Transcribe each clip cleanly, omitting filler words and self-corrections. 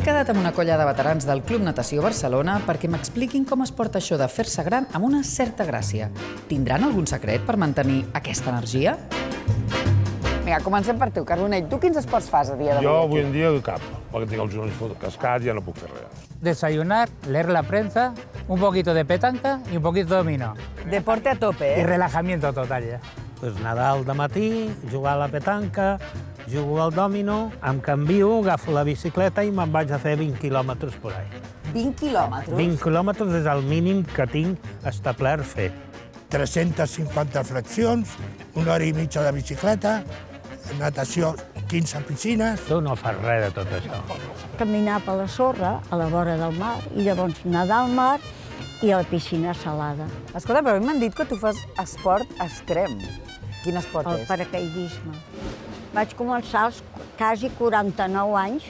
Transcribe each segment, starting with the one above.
He quedat amb una colla de veterans del Club Natació Barcelona perquè m'expliquin com es porta això de fer-se gran amb una certa gràcia. Tindran algun secret per mantenir aquesta energia? Vinga, comencem per tu, Carbonell. Tu quins esports fas a dia d'avui? Jo avui en dia cap, perquè tinc els ulls cascats i ja no puc fer res. Desayunar, leer la prensa, un poquito de petanca y un poquito de dominó. Deporte a tope, Y relajamiento total ja. Pues nadar al matí, jugar a la petanca, jugo al dòmino, em canvio, agafo la bicicleta i me'n vaig a fer 20 quilòmetres per ahí. 20 quilòmetres? 20 quilòmetres és el mínim que tinc establert fer. 350 flexions, 1 hora i mitja de bicicleta, natació, 15 piscines. Tu no fas res de tot això. Caminar per la sorra, a la vora del mar, i llavors nedar al mar i a la piscina salada. Escolta, però a mi m'han dit que tu fas esport extrem. Quin esport El és? paracaidisme. Vaig començar als quasi 49 anys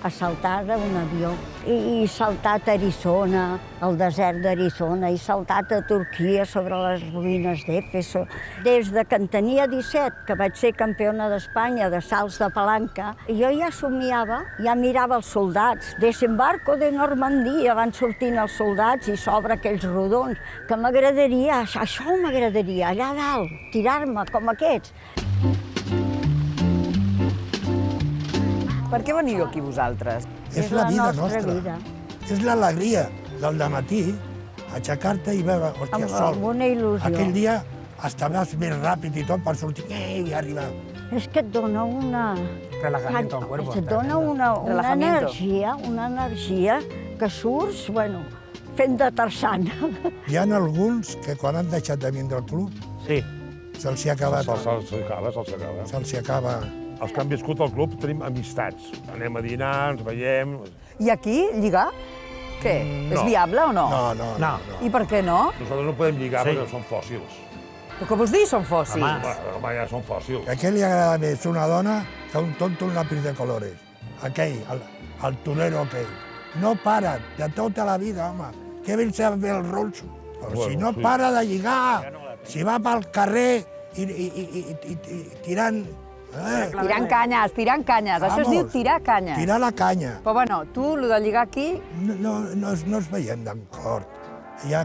a saltar d'un avió. I he saltat a Arizona, al desert d'Arizona, he saltat a Turquia sobre les ruïnes d'Éfeso. Des de que en tenia 17, que vaig ser campiona d'Espanya de salts de palanca, jo ja somiava, ja mirava els soldats. Desembarco de Normandia, van sortint els soldats i s'obre aquells rodons, que m'agradaria, això m'agradaria, allà dalt, tirar-me com aquests. Per què veniu aquí vosaltres? És la vida nostra nostra. vida. És l'alegria del dematí, aixecar-te i veure, hòstia, sol. Amb una il·lusió. Aquell dia hasta vas més ràpid i tot per sortir i arribar. És que et dona una... Relajamiento al cuerpo. Et dona una energia que surts, bueno, fent de tarzana. Hi ha alguns que quan han deixat de vindre al club Sí. se'ls ha acabat. Se'ls acaba. Els que han viscut al club tenim amistats. Anem a dinar, ens veiem... I aquí, lligar? Què? No. És viable o no? No. I per què no? Nosaltres no podem lligar Sí. perquè som fòssils. Però què vols dir, són fòssils? Home, ja som fòssils. A què li agrada més una dona que un tonto un lápiz de colores? Aquell, el torero aquell. No para, de tota la vida, home. Què ben sap fer el ronso? Però si no para de lligar, si va pel carrer i tirant... Tirant canyes. Això es diu tirar canyes. Tirar la canya. Però bueno, tu, el de lligar aquí... No ens veiem d'acord. Ja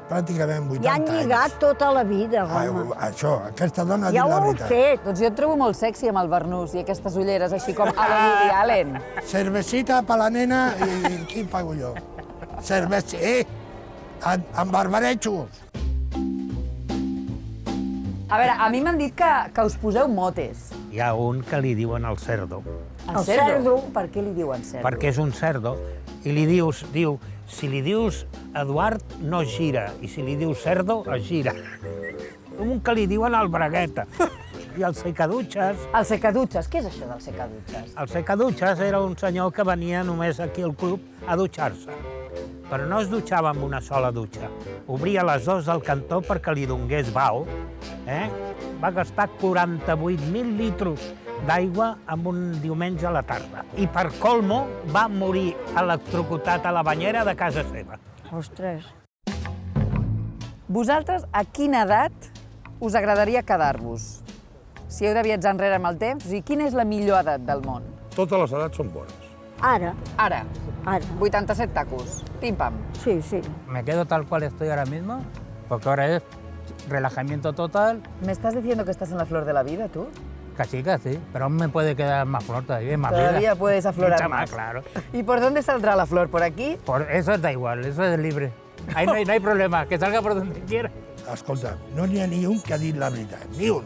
pràcticament 80 anys. Ja han lligat tota la vida, home. Això, aquesta dona ha dit Ja la ho heu veritat. fet. Doncs jo et trobo molt sexy amb el barnús i aquestes ulleres així com a la Woody Allen. Cervecita per la nena i qui pago jo? Amb barbarejos. A veure, a mi m'han dit que us poseu motes. Hi ha un que li diuen el cerdo, El cerdo? Per què li diuen cerdo? perquè és un cerdo, i diu, si li dius Eduard, no es gira, i si li dius cerdo, es gira. Un que li diuen el bragueta. I el secadutxes. El secadutxes. Què és això del secadutxes? El secadutxes era un senyor que venia només aquí al club a dutxar-se. Però no es dutxava amb una sola dutxa. Obria les dues del cantó perquè li donés bau. Va gastar 48.000 litros d'aigua en un diumenge a la tarda. I per colmo va morir electrocutat a la banyera de casa seva. Ostres. Vosaltres, a quina edat us agradaria quedar-vos? Si heu de viatjar enrere amb el temps, o sigui, quina és la millor edat del món? Totes les edats són bones. Ara. 87 tacos. Pim-pam. Sí, sí. Me quedo tal cual estoy ahora mismo, porque ahora es relajamiento total. ¿Me estás diciendo que estás en la flor de la vida, tú? Casi, pero aún me puede quedar más flor todavía, más Todavía vida. puedes aflorar Mucha más. claro. ¿Y por dónde saldrá la flor? ¿Por aquí? Por eso da igual, eso es libre. Ahí no hay problema, que salga por donde quiera. Escolta, no n'hi ha ni un que ha dit la veritat, ni un.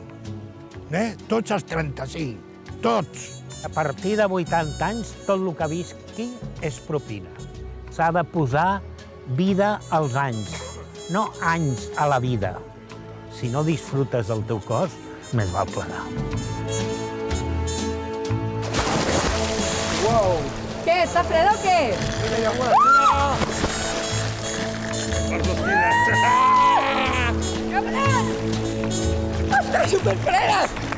Tots els 35, tots. A partir de 80 anys, tot el que visqui és propina. S'ha de posar vida als anys, no anys a la vida. Si no disfrutes del teu cos, més val plegar. Wow! Què, està freda o què? Ostres, superfreda!